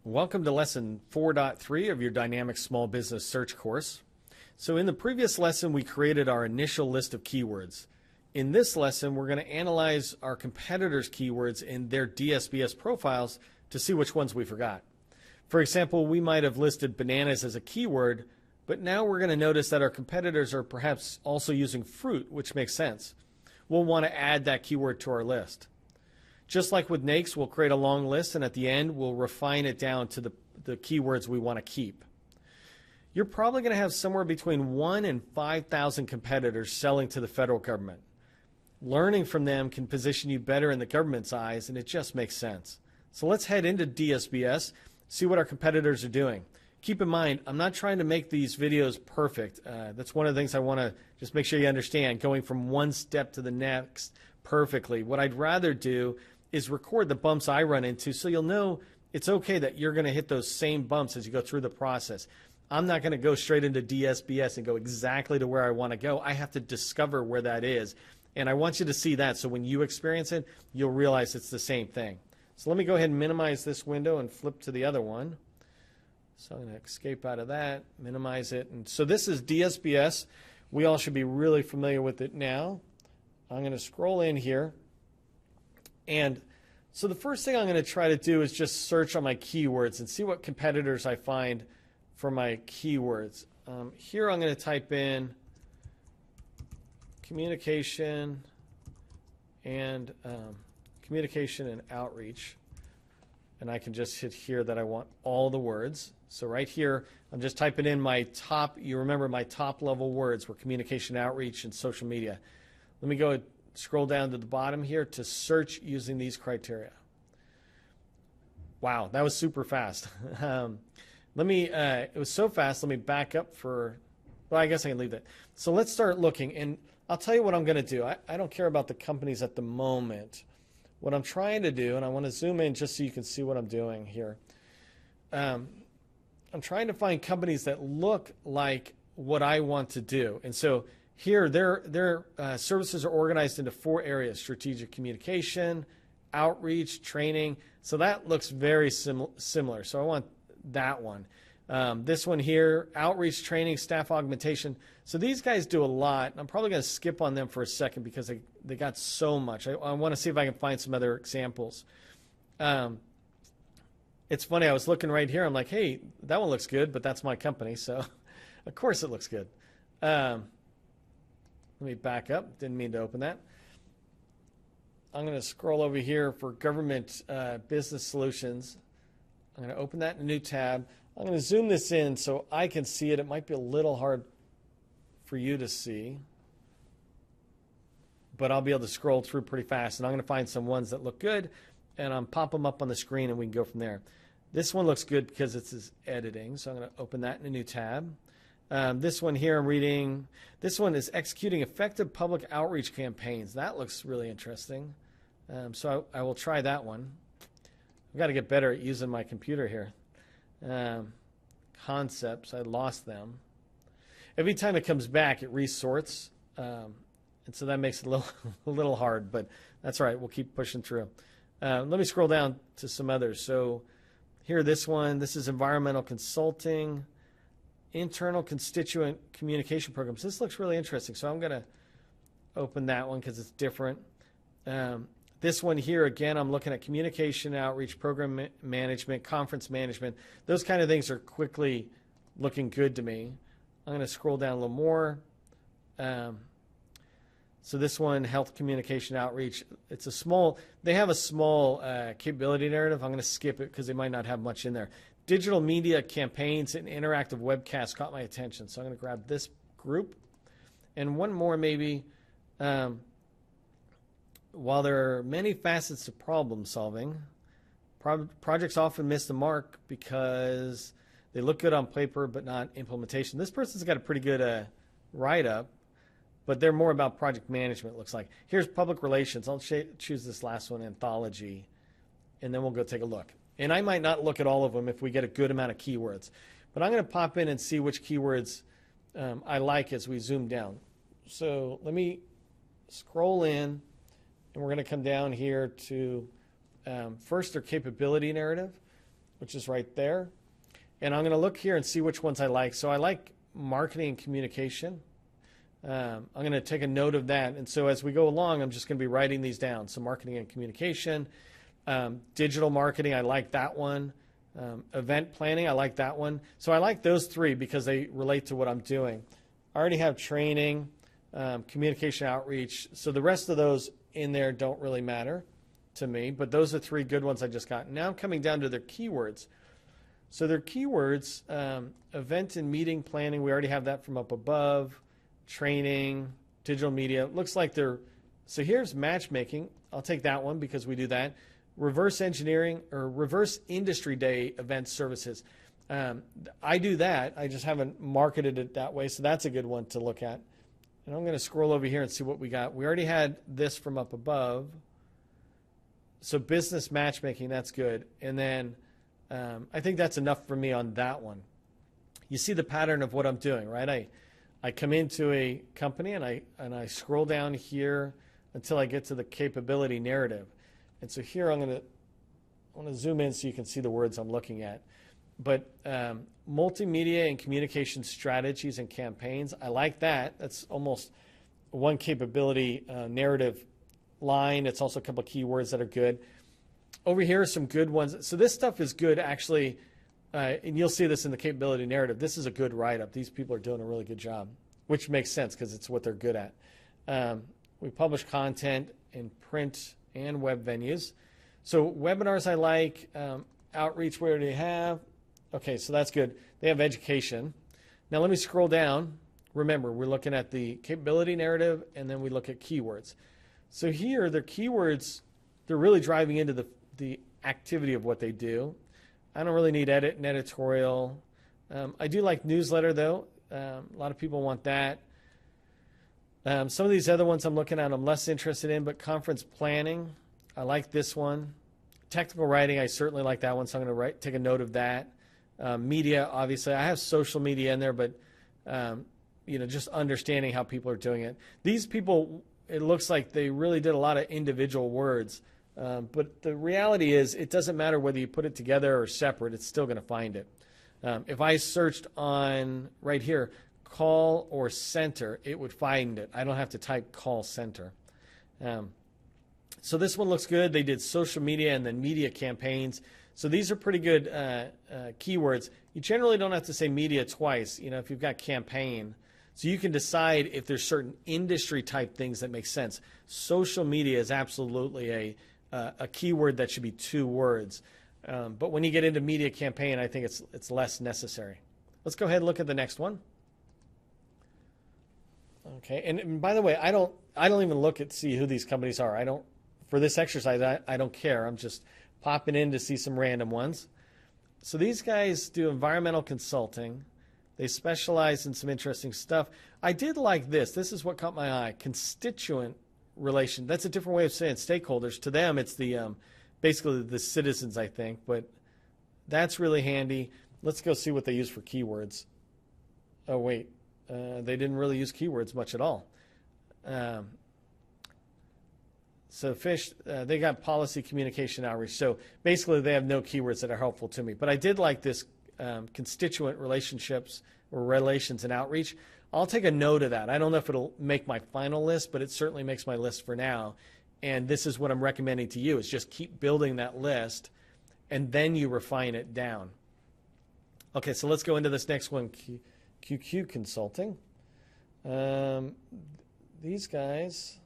Welcome to lesson 4.3 of your Dynamic Small Business Search course. So in the previous lesson, we created our initial list of keywords. In this lesson, we're going to analyze our competitors' keywords in their DSBS profiles to see which ones we forgot. For example, we might have listed bananas as a keyword, but now we're going to notice that our competitors are perhaps also using fruit, which makes sense. We'll want to add that keyword to our list. Just like with NAICS, we'll create a long list, and at the end, we'll refine it down to the keywords we want to keep. You're probably going to have somewhere between 1,000 and 5,000 competitors selling to the federal government. Learning from them can position you better in the government's eyes, and it just makes sense. So let's head into DSBS, see what our competitors are doing. Keep in mind, I'm not trying to make these videos perfect. That's one of the things I want to just make sure you understand, going from one step to the next perfectly. What I'd rather do is record the bumps I run into so you'll know it's okay that you're going to hit those same bumps as you go through the process. I'm not going to go straight into DSBS and go exactly to where I want to go. I have to discover where that is. And I want you to see that so when you experience it, you'll realize it's the same thing. So let me go ahead and minimize this window and flip to the other one. So I'm going to escape out of that, minimize it. And so this is DSBS. We all should be really familiar with it now. I'm going to scroll in here. And so the first thing I'm going to try to do is just search on my keywords and see what competitors I find for my keywords. Here I'm going to type in communication and outreach. And I can just hit here that I want all the words. So right here, I'm just typing in my top, you remember my top level words were communication, outreach, and social media. Let me go scroll down to the bottom here to search using these criteria. Wow, that was super fast. It was so fast, let me back up for, well, I guess I can leave that. So let's start looking, and I'll tell you what I'm going to do. I don't care about the companies at the moment. What I'm trying to do, and I want to zoom in just so you can see what I'm doing here. I'm trying to find companies that look like what I want to do. And so here, their services are organized into 4 areas: strategic communication, outreach, training. So that looks very similar. So I want that one. This one here, outreach, training, staff augmentation. So these guys do a lot. I'm probably going to skip on them for a second because they got so much. I want to see if I can find some other examples. It's funny, I was looking right here. I'm like, hey, that one looks good, but that's my company. So of course it looks good. Let me back up. Didn't mean to open that. I'm going to scroll over here for government business solutions. I'm going to open that in a new tab. I'm going to zoom this in so I can see it. It might be a little hard for you to see, but I'll be able to scroll through pretty fast. And I'm going to find some ones that look good, and I'll pop them up on the screen, and we can go from there. This one looks good because it's editing, so I'm going to open that in a new tab. This one here I'm reading, this one is executing effective public outreach campaigns. That looks really interesting. So I will try that one. I've got to get better at using my computer here. Concepts, I lost them. Every time it comes back, it resorts. And so that makes it a little hard, but that's all right. We'll keep pushing through. Let me scroll down to some others. So here, this one, this is environmental consulting. Internal constituent communication programs. This looks really interesting, so I'm going to open that one because it's different. This one here, again, I'm looking at communication, outreach, program management, conference management. Those kind of things are quickly looking good to me. I'm going to scroll down a little more. So this one, health, communication, outreach. It's a small, they have a small capability narrative. I'm going to skip it because they might not have much in there. Digital media campaigns and interactive webcasts caught my attention. So I'm going to grab this group. And one more maybe. While there are many facets to problem solving, projects often miss the mark because they look good on paper but not implementation. This person's got a pretty good write-up, but they're more about project management, it looks like. Here's public relations. I'll choose this last one, anthology, and then we'll go take a look. And I might not look at all of them if we get a good amount of keywords. But I'm going to pop in and see which keywords I like as we zoom down. So let me scroll in, and we're going to come down here to first their capability narrative. which is right there. And I'm going to look here and see which ones I like. So I like marketing and communication. I'm going to take a note of that. And so as we go along, I'm just going to be writing these down. So marketing and communication, digital marketing, I like that one. Event planning, I like that one. So I like those three because they relate to what I'm doing. I already have training, communication outreach. So the rest of those in there don't really matter to me, but those are three good ones I just got. Now I'm coming down to their keywords. So their keywords, event and meeting planning, we already have that from up above. Training, digital media, looks like they're, so here's matchmaking. I'll take that one because we do that. Reverse engineering or reverse industry day event services. I do that. I just haven't marketed it that way, so that's a good one to look at. And I'm going to scroll over here and see what we got. We already had this from up above. So business matchmaking, that's good. And then I think that's enough for me on that one. You see the pattern of what I'm doing, right? I come into a company and I scroll down here until I get to the capability narrative. And so here I want to zoom in so you can see the words I'm looking at. But multimedia and communication strategies and campaigns, I like that. That's almost one capability narrative line. It's also a couple of keywords that are good. Over here are some good ones. So this stuff is good actually, and you'll see this in the capability narrative. This is a good write-up. These people are doing a really good job, which makes sense because it's what they're good at. We publish content in print and web venues. So webinars I like, outreach we already have. Okay, so that's good. They have education. Now let me scroll down. Remember, we're looking at the capability narrative and then we look at keywords. So here, their keywords, they're really driving into the activity of what they do. I don't really need edit and editorial. I do like newsletter though. A lot of people want that. Some of these other ones I'm looking at I'm less interested in, but conference planning, I like this one. Technical writing, I certainly like that one, so I'm going to take a note of that. Media, obviously, I have social media in there, but just understanding how people are doing it. These people, it looks like they really did a lot of individual words, but the reality is it doesn't matter whether you put it together or separate, it's still going to find it. If I searched on right here, call or center, it would find it. I don't have to type call center. So this one looks good. They did social media and then media campaigns. So these are pretty good keywords. You generally don't have to say media twice, if you've got campaign. So you can decide if there's certain industry type things that make sense. Social media is absolutely a keyword that should be 2 words. But when you get into media campaign, I think it's less necessary. Let's go ahead and look at the next one. Okay, and by the way, I don't even look at see who these companies are. For this exercise, I don't care. I'm just popping in to see some random ones. So these guys do environmental consulting. They specialize in some interesting stuff. I did like this. This is what caught my eye. Constituent relation. That's a different way of saying stakeholders. To them, it's the basically the citizens, I think. But that's really handy. Let's go see what they use for keywords. Oh, wait. They didn't really use keywords much at all. So FISH, they got policy, communication, outreach. So basically they have no keywords that are helpful to me. But I did like this constituent relationships or relations and outreach. I'll take a note of that. I don't know if it'll make my final list, but it certainly makes my list for now. And this is what I'm recommending to you is just keep building that list and then you refine it down. Okay, so let's go into this next one, QQ Consulting. These guys,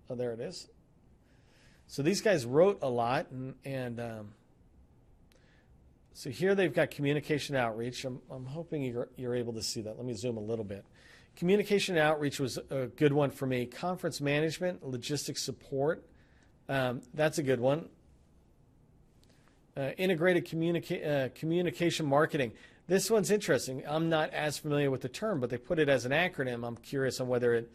oh, there it is. So these guys wrote a lot, and so here they've got communication outreach. I'm hoping you're able to see that. Let me zoom a little bit. Communication outreach was a good one for me. Conference management, logistics support, that's a good one. Integrated communication marketing. This one's interesting. I'm not as familiar with the term, but they put it as an acronym. I'm curious on whether it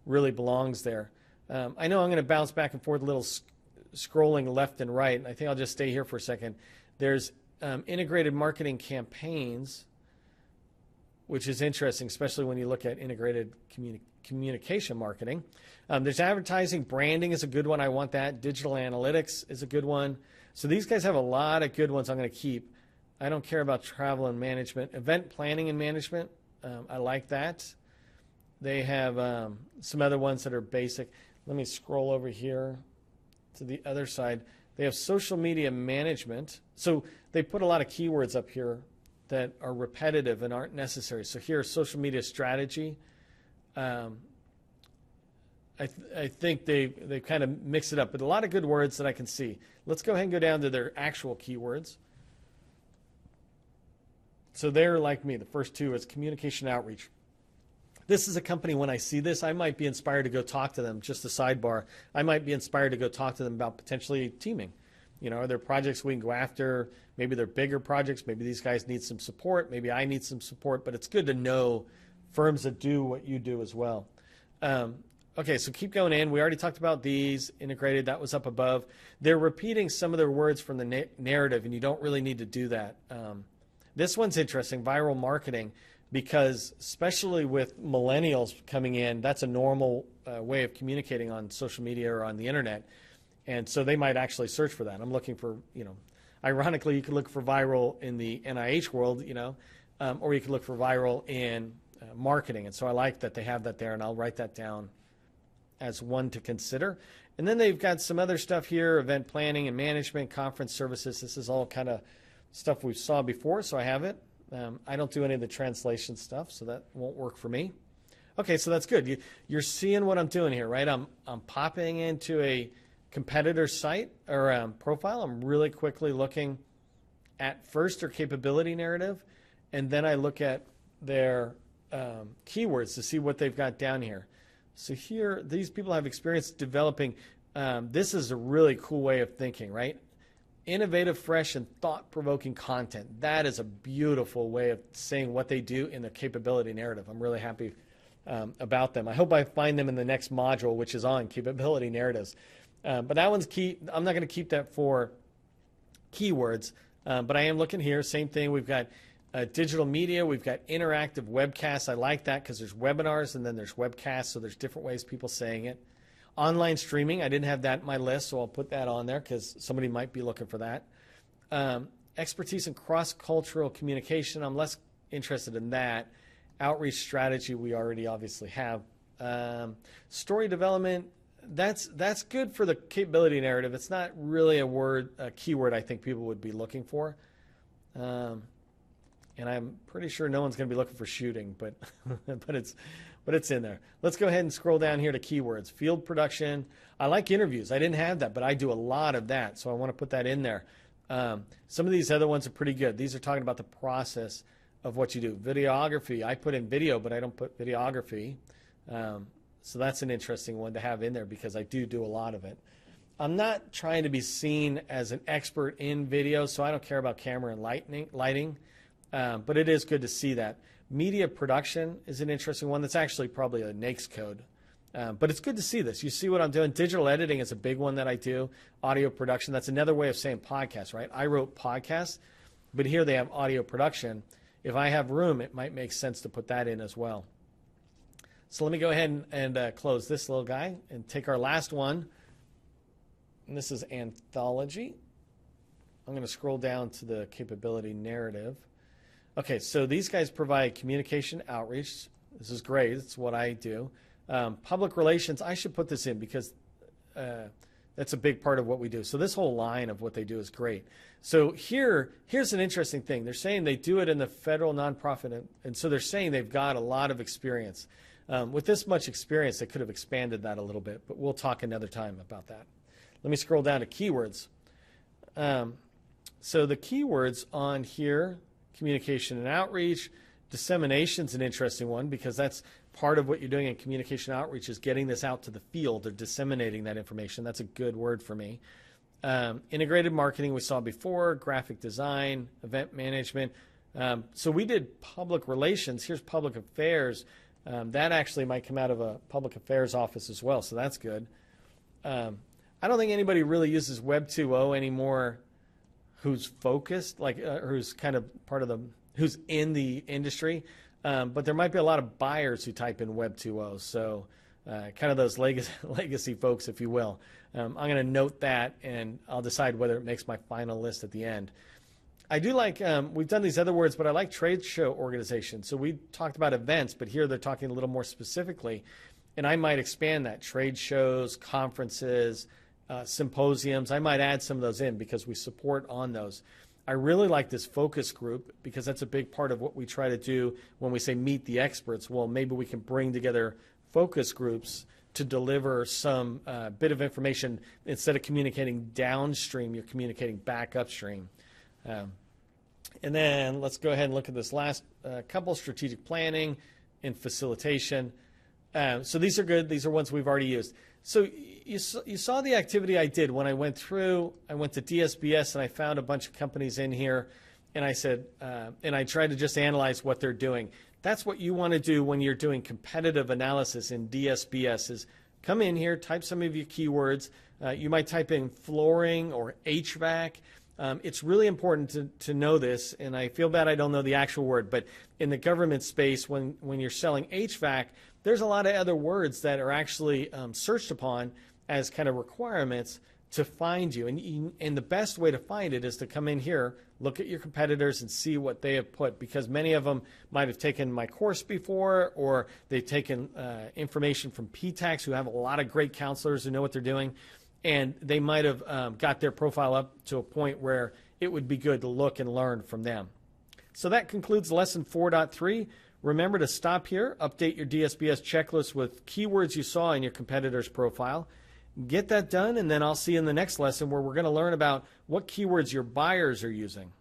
really belongs there. I know I'm going to bounce back and forth a little scrolling left and right, and I think I'll just stay here for a second. There's integrated marketing campaigns, which is interesting, especially when you look at integrated communication marketing. There's advertising. Branding is a good one. I want that. Digital analytics is a good one. So these guys have a lot of good ones I'm going to keep. I don't care about travel and management. Event planning and management, I like that. They have some other ones that are basic. Let me scroll over here to the other side. They have social media management. So they put a lot of keywords up here that are repetitive and aren't necessary. So here, social media strategy. I think they kind of mix it up, but a lot of good words that I can see. Let's go ahead and go down to their actual keywords. So they're like me. The first two is communication outreach. This is a company, when I see this, I might be inspired to go talk to them. Just a sidebar. I might be inspired to go talk to them about potentially teaming. You know, are there projects we can go after? Maybe they're bigger projects. Maybe these guys need some support. Maybe I need some support. But it's good to know firms that do what you do as well. Okay, so keep going in. We already talked about these. Integrated, that was up above. They're repeating some of their words from the narrative, and you don't really need to do that. This one's interesting, viral marketing, because especially with millennials coming in, that's a normal way of communicating on social media or on the internet. And so they might actually search for that. I'm looking for, you know, ironically, you could look for viral in the NIH world, you know, or you could look for viral in marketing. And so I like that they have that there, and I'll write that down as one to consider. And then they've got some other stuff here, event planning and management, conference services. This is all kind of stuff we saw before, so I have it. I don't do any of the translation stuff, so that won't work for me. Okay, so that's good. You're seeing what I'm doing here, right? I'm popping into a competitor site or profile. I'm really quickly looking at first their capability narrative, and then I look at their keywords to see what they've got down here. So here, these people have experience developing. This is a really cool way of thinking, right? Innovative, fresh, and thought-provoking content. That is a beautiful way of saying what they do in the capability narrative. I'm really happy about them. I hope I find them in the next module, which is on capability narratives. But that one's key. I'm not going to keep that for keywords, but I am looking here. Same thing. We've got digital media. We've got interactive webcasts. I like that because there's webinars and then there's webcasts, so there's different ways people saying it. Online streaming, I didn't have that in my list, so I'll put that on there because somebody might be looking for that. Expertise in cross-cultural communication, I'm less interested in that. Outreach strategy, we already obviously have. Story development, that's good for the capability narrative. It's not really a keyword I think people would be looking for. And I'm pretty sure no one's going to be looking for shooting, but but it's in there. Let's go ahead and scroll down here to keywords. Field production. I like interviews. I didn't have that, but I do a lot of that, so I want to put that in there. Some of these other ones are pretty good. These are talking about the process of what you do. Videography. I put in video, but I don't put videography. So that's an interesting one to have in there because I do a lot of it. I'm not trying to be seen as an expert in video, so I don't care about camera and lighting. But it is good to see that. Media production is an interesting one. That's actually probably a NAICS code. But it's good to see this. You see what I'm doing. Digital editing is a big one that I do. Audio production, that's another way of saying podcast, right? I wrote podcasts, but here they have audio production. If I have room, it might make sense to put that in as well. So let me go ahead and close this little guy and take our last one. And this is anthology. I'm going to scroll down to the capability narrative. Okay, so these guys provide communication outreach. This is great. It's what I do. Public relations, I should put this in because that's a big part of what we do. So this whole line of what they do is great. So here's an interesting thing. They're saying they do it in the federal nonprofit, and so they're saying they've got a lot of experience. With this much experience, they could have expanded that a little bit, but we'll talk another time about that. Let me scroll down to keywords. So the keywords on here, communication and outreach, dissemination is an interesting one because that's part of what you're doing in communication outreach is getting this out to the field or disseminating that information. That's a good word for me. Integrated marketing we saw before, graphic design, event management. So we did public relations. Here's public affairs. That actually might come out of a public affairs office as well, so that's good. I don't think anybody really uses Web 2.0 anymore who's focused, like who's kind of part of the, who's in the industry. But there might be a lot of buyers who type in Web 2.0, so kind of those legacy folks, if you will. I'm going to note that, and I'll decide whether it makes my final list at the end. I do like, we've done these other words, but I like trade show organization. So we talked about events, but here they're talking a little more specifically. And I might expand that. Trade shows, conferences, symposiums. I might add some of those in because we support on those. I really like this focus group because that's a big part of what we try to do when we say meet the experts. Well, maybe we can bring together focus groups to deliver some bit of information. Instead of communicating downstream, you're communicating back upstream. And then let's go ahead and look at this last couple, strategic planning and facilitation. So these are good. These are ones we've already used. So you saw the activity I did when I went through. I went to DSBS and I found a bunch of companies in here, and I said, and I tried to just analyze what they're doing. That's what you want to do when you're doing competitive analysis in DSBS is come in here, type some of your keywords. You might type in flooring or HVAC. It's really important to know this, and I feel bad I don't know the actual word, but in the government space, when you're selling HVAC, there's a lot of other words that are actually searched upon as kind of requirements to find you. And the best way to find it is to come in here, look at your competitors and see what they have put, because many of them might have taken my course before, or they've taken information from PTACs, who have a lot of great counselors who know what they're doing. And they might have got their profile up to a point where it would be good to look and learn from them. So that concludes lesson 4.3. Remember to stop here, update your DSBS checklist with keywords you saw in your competitor's profile. Get that done, and then I'll see you in the next lesson where we're going to learn about what keywords your buyers are using.